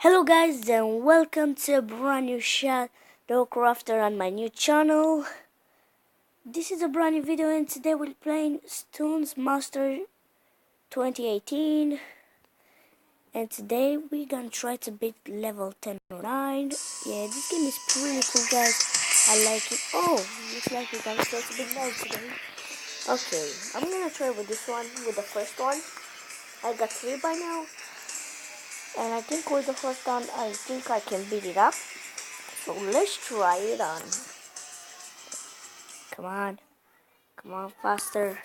Hello guys and welcome to a brand new Shado Crafter on my new channel. This is a brand new video and today we're playing Stones Master 2018. And today we're gonna try to beat level 10 or 9. Yeah, this game is pretty cool guys. I like it. Oh, looks like we're gonna start to beat level today. Okay, I'm gonna try with this one, with the first one. I got 3 by now. And I think with the first one, I think I can beat it up. So let's try it on. Come on. Come on, faster.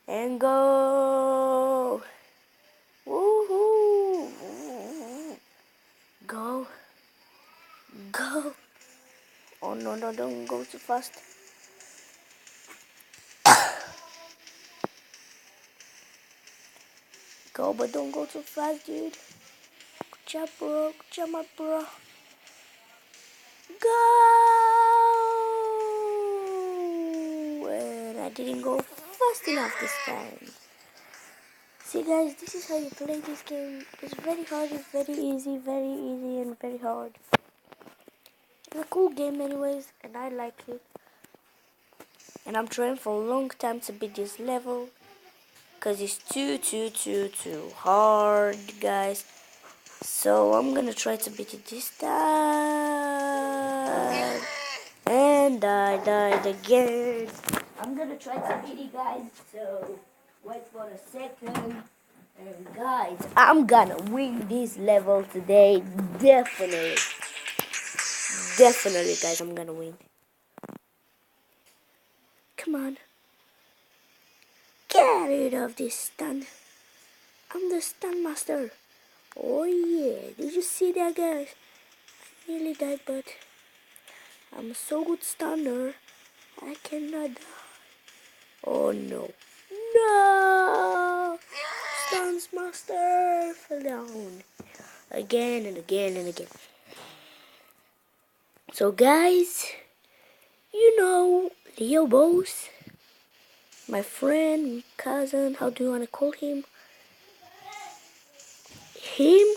And go. Woohoo. Go. Go. Oh no, no, don't go too fast. Go, but don't go too fast, dude. Good job, bro. Good job, my bro. Go. And I didn't go fast enough this time. See guys, this is how you play this game. It's very hard, it's very easy and very hard. It's a cool game anyways, and I like it. And I'm trying for a long time to beat this level. Cause it's too hard, guys. So I'm gonna try to beat it this time. And I died again. I'm gonna try to beat it guys, so wait for a second. And guys, I'm gonna win this level today. Definitely guys, I'm gonna win. Come on, get rid of this stun. I'm the stun master. Oh yeah, did you see that guys? I nearly died, but I'm a so good stunner. I cannot die. Oh no. No! Stuns master fell down. Again and again and again. So guys, you know Leo Boss, my friend, cousin, how do you want to call him? Him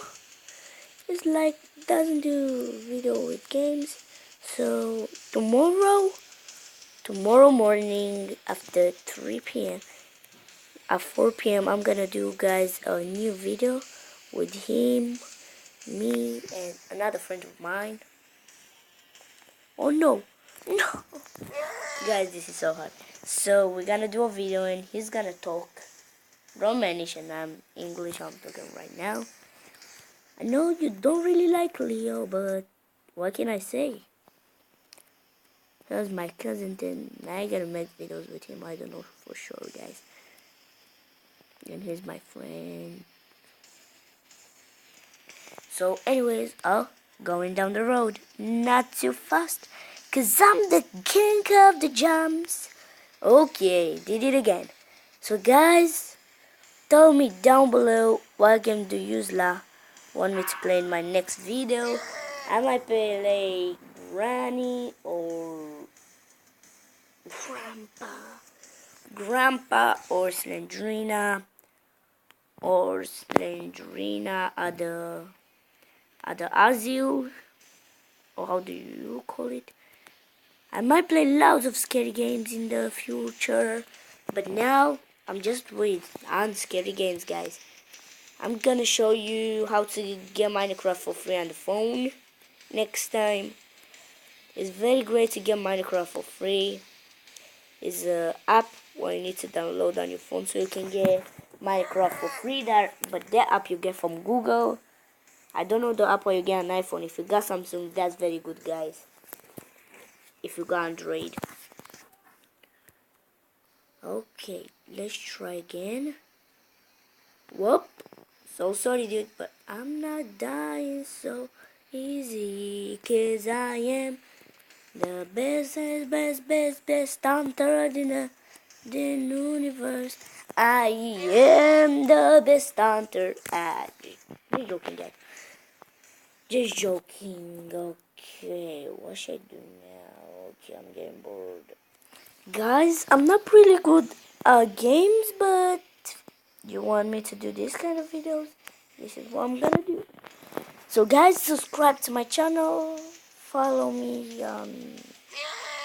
is like, doesn't do video with games. So tomorrow morning after 3 p.m. at 4 p.m. I'm gonna do guys a new video with him, me, and another friend of mine. Oh no, no, guys, this is so hard. So we're gonna do a video and he's gonna talk Romanish and I'm English. I'm talking right now. I know you don't really like Leo, but what can I say? That was my cousin, then I gotta make videos with him. I don't know for sure, guys. And here's my friend. So anyways, going down the road, not too fast, cause I'm the king of the jumps. Okay, did it again. So guys, tell me down below what game do you want me to play in my next video. I might play like Granny or Grandpa or Slendrina at the asile, or how do you call it? I might play lots of scary games in the future, but now I'm just on scary games, guys. I'm gonna show you how to get Minecraft for free on the phone next time. It's very great to get Minecraft for free. It's an app where you need to download on your phone so you can get Minecraft for free. But that app you get from Google. I don't know the app where you get an iPhone. If you got Samsung, that's very good, guys. If you got Android. Okay, let's try again. Whoop. So sorry, dude, but I'm not dying so easy. Cause I am the best hunter in the universe. I am the best hunter. Just joking, guys. Just joking. Okay, what should I do now? Okay, I'm getting bored. Guys, I'm not really good at games, but you want me to do this kind of videos? This is what I'm gonna do. So guys, subscribe to my channel, follow me on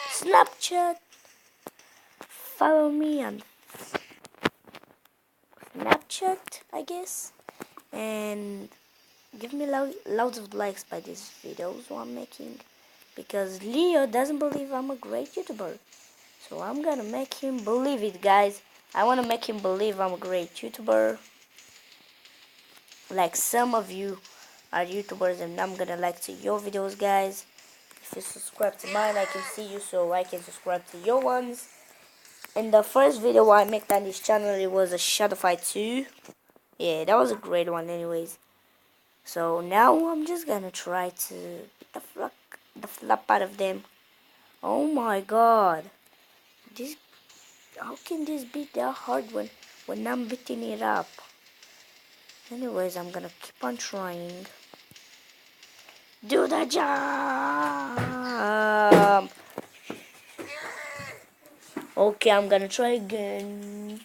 Snapchat, follow me on Snapchat, I guess, and give me loads of likes by these videos I'm making, because Leo doesn't believe I'm a great YouTuber. So I'm gonna make him believe it, guys. I wanna make him believe I'm a great YouTuber. Like some of you are YouTubers, and I'm gonna like to your videos, guys. If you subscribe to mine, I can see you, so I can subscribe to your ones. And the first video I made on this channel, it was a Shado Fight 2. Yeah, that was a great one anyways. So now I'm just gonna try to beat the flap out of them. Oh my god. This, how can this be that hard when I'm beating it up? Anyways, I'm gonna keep on trying. Do the jump! Okay, I'm gonna try again.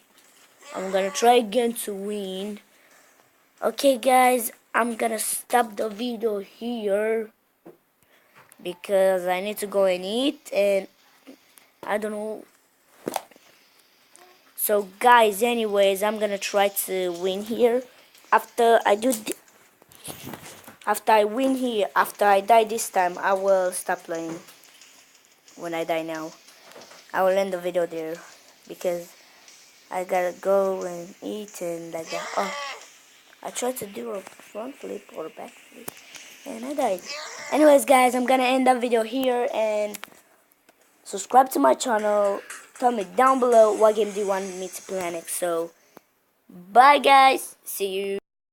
I'm gonna try again to win. Okay guys, I'm gonna stop the video here because I need to go and eat, and I don't know. So guys, anyways, I'm gonna try to win here. After I do after I win here, after I die this time, I will stop playing. When I die now, I will end the video there because I gotta go and eat and like that. Oh, I tried to do a front flip or a back flip and I died. Anyways guys, I'm gonna end the video here, and subscribe to my channel. Tell me down below what game do you want me to play next. So bye guys, see you.